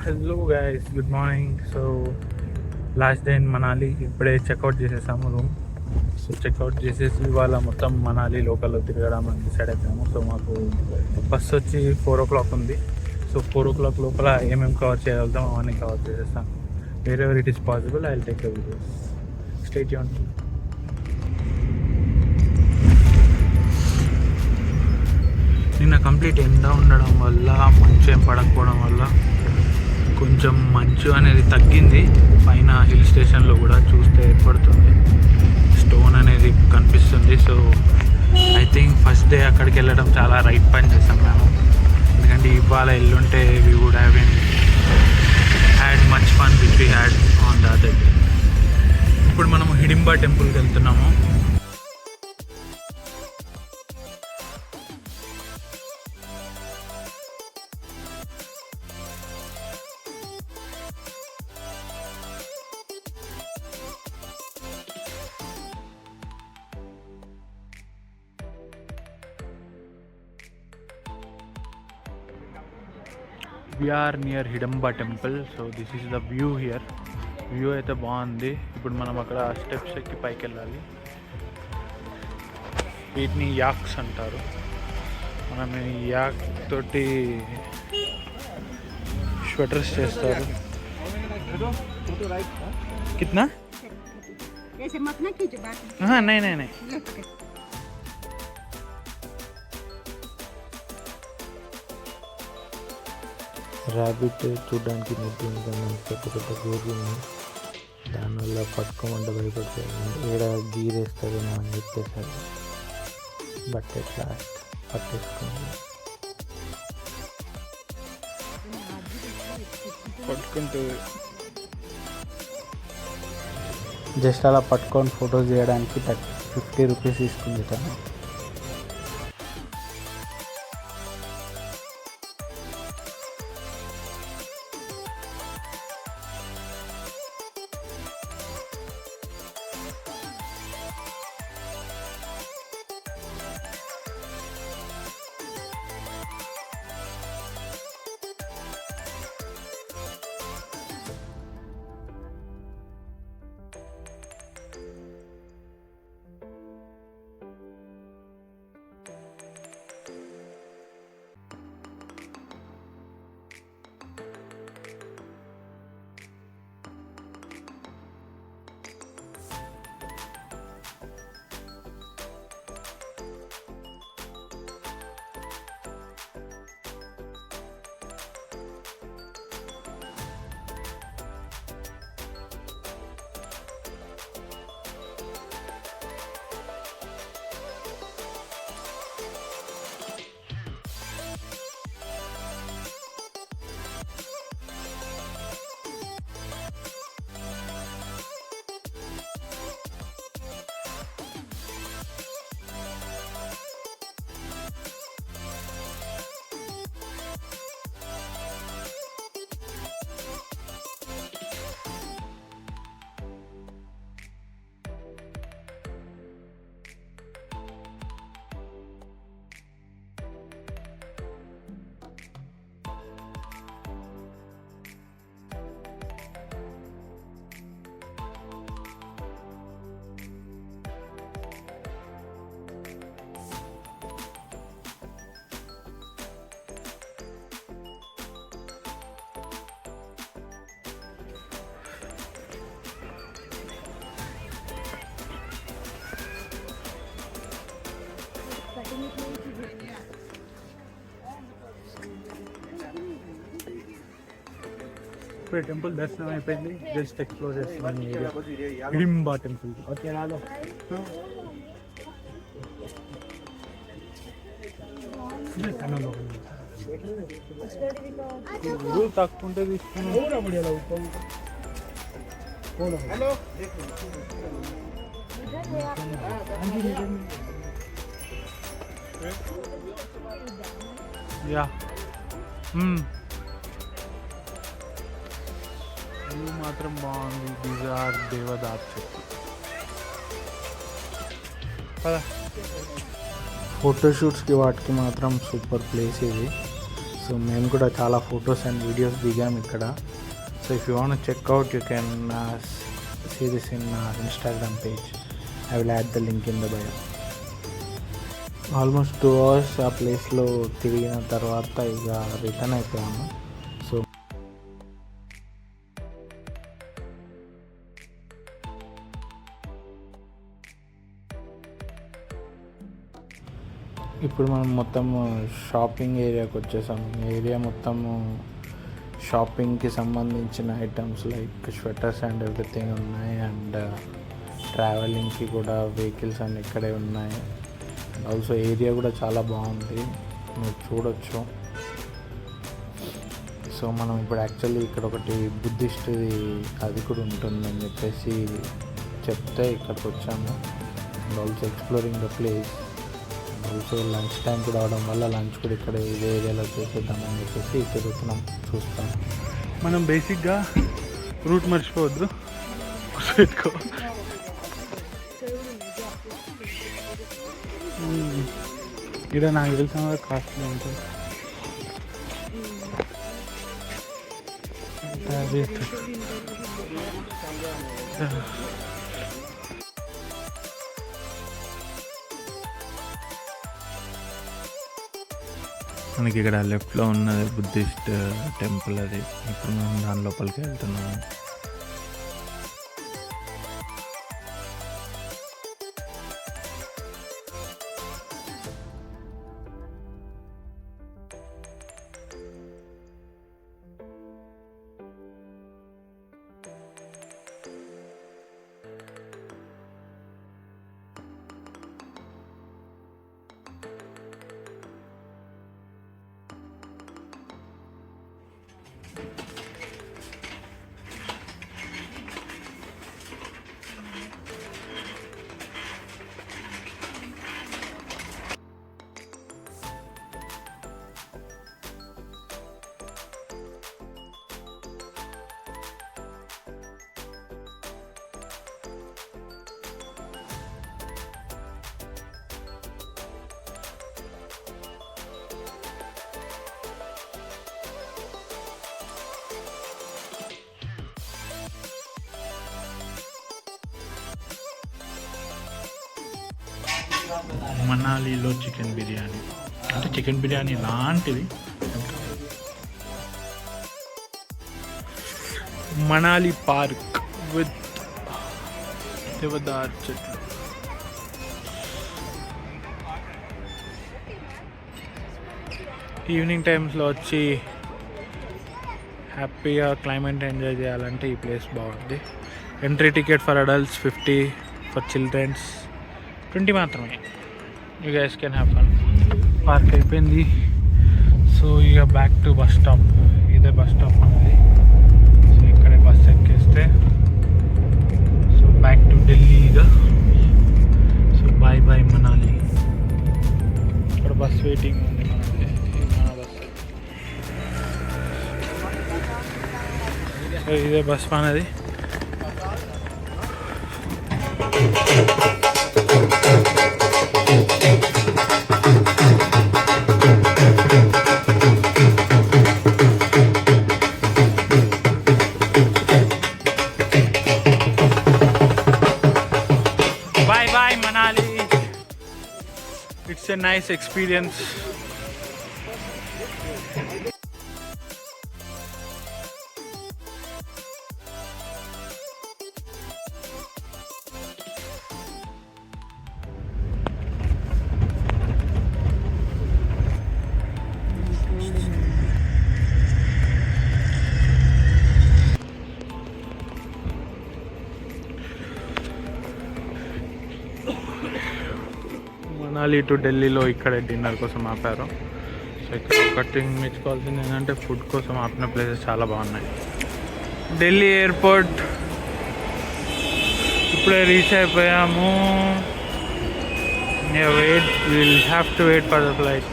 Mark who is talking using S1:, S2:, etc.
S1: Hello guys, good morning. So last day in Manali. ఇప్పుడే checkout చేసేసాము room. So checkout చేసేసి ఇవాళ మొత్తం మనాలి లోకల్లో తిరగడం అని డిసైడ్ అయిపోయాము. సో మాకు బస్ వచ్చి 4 o'clock ఉంది. సో 4 o'clock లోపల ఏమేమి కవర్ చేయగలుగుతాం అవన్నీ కవర్ చేసేస్తాం. Wear ever it is possible I will take the videos. Stay tune. నిన్న కంప్లీట్ ఎండ ఉండడం వల్ల, మంచు ఏం పడకపోవడం వల్ల కొంచెం మంచు అనేది తగ్గింది. పైన హిల్ స్టేషన్లో కూడా చూస్తే ఏర్పడుతుంది, స్టోన్ అనేది కనిపిస్తుంది. So I think first day అక్కడికి వెళ్ళడం చాలా రైట్ పని చేసాం మేము. ఎందుకంటే ఇవాళ ఎల్లుంటే we would have had much fun which we had on the other day. ఇప్పుడు మనము హిడింబా టెంపుల్కి వెళ్తున్నాము. We are near Hidamba temple. So this is the view here. View అయితే బాగుంది. ఇప్పుడు మనం అక్కడ స్టెప్స్ ఎక్కి పైకి వెళ్ళాలి. వీటిని యాక్స్ అంటారు. మనం ఈ యాక్ తోటి స్వెటర్స్ చేస్తారు. కిतना?
S2: ऐसे मत ना कीजिए बात.
S1: हाँ नहीं. ర్యాబిట్ చూడడానికి ముద్దు పెద్ద పెద్ద గోర్లు ఉన్నాయి. దానివల్ల పట్టుకోమంటే భయపడతాయి. ఏడ గీరేస్తుందేమో అని చెప్పేసారు. బట్ ఎట్లా పట్టేసుకుంది. పట్టుకుంటూ జస్ట్ అలా పట్టుకొని ఫొటోస్ తీయడానికి 50 రూపీస్ తీసుకుంది తను. ఇప్పుడు టెంపుల్ దర్శనం అయిపోయింది. జస్ట్ ఎక్స్ప్లోర్ చేస్తున్నాం హిడింబా టెంపుల్. ఓకే రాదు తక్కువంటే తీసుకున్నాం. యా వ్యూ మాత్రం బాగుంది. దీస్ ఆర్ దేవదార్ చెట్టు. ఫోటోషూట్స్కి వాటికి మాత్రం సూపర్ ప్లేస్ ఇది. సో మేము కూడా చాలా ఫొటోస్ అండ్ వీడియోస్ దిగాము ఇక్కడ. So if you want check out you can see this in Instagram page. I will add the link in the bio. Almost 2 hours ఆ ప్లేస్లో తిరిగిన తర్వాత ఇక రిటర్న్ అయిపోయాము. సో ఇప్పుడు మనం మొత్తం షాపింగ్ ఏరియాకి వచ్చేసాం. ఏరియా మొత్తము షాపింగ్కి సంబంధించిన items like sweaters and everything ఉన్నాయి. అండ్ ట్రావెలింగ్కి కూడా వెహికల్స్ అన్నీ ఇక్కడే ఉన్నాయి. ఆల్సో ఏరియా కూడా చాలా బాగుంది, మీరు చూడొచ్చు. సో మనం ఇప్పుడు యాక్చువల్లీ ఇక్కడ ఒకటి బుద్ధిస్ట్ అది కూడా ఉంటుందని చెప్పేసి చెప్తే ఇక్కడికి వచ్చాము. And also exploring the place. Also lunch time కూడా అవడం వల్ల లంచ్ కూడా ఇక్కడ ఇదే ఏరియాలో చేసేద్దామని చెప్పేసి తిరుగుతున్నాం, చూస్తాం. మనం బేసిక్గా రూట్ మర్చిపోవద్దు, పెట్టుకో. ఇక్కడ నాకు తెలిసిన కాస్ట్ ఉంటుంది. మనకి ఇక్కడ లెఫ్ట్లో ఉన్నది బుద్ధిస్ట్ టెంపుల్. అది ఇప్పుడు మనం దాని లోపలికి వెళ్తున్నాము. మనాలిలో చికెన్ బిర్యానీ అంటే చికెన్ బిర్యానీ లాంటిది. మనాలి పార్క్ విత్ దేవదార్ చెట్లు. ఈవినింగ్ టైమ్స్లో వచ్చి హ్యాపీగా క్లైమేట్ ఎంజాయ్ చేయాలంటే ఈ ప్లేస్ బాగుంది. Entry ticket for adults 50, for childrens 20 మాత్రమే. You guys can have fun. Park అయిపోయింది. సో ఇక బ్యాక్ టు బస్ స్టాప్. ఇదే బస్ స్టాప్ అనేది. సో ఇక్కడే బస్ ఎక్కేస్తే సో బ్యాక్ టు ఢిల్లీ ఇక. So bye bye Manali. ఇక్కడ బస్ వెయిటింగ్ ఉంది మనకి, మన బస్. సో ఇదే బస్ మనది. Bye bye Manali. It's a nice experience. Manali to ఢిల్లీలో ఇక్కడే డిన్నర్ కోసం ఆపారు. సో ఇక్కడ ఒకటి మెచ్చుకోవాల్సింది ఏంటంటే ఫుడ్ కోసం ఆపిన ప్లేసెస్ చాలా బాగున్నాయి. ఢిల్లీ ఎయిర్పోర్ట్ ఇప్పుడే రీచ్ అయిపోయాము. Will have to wait for the flight.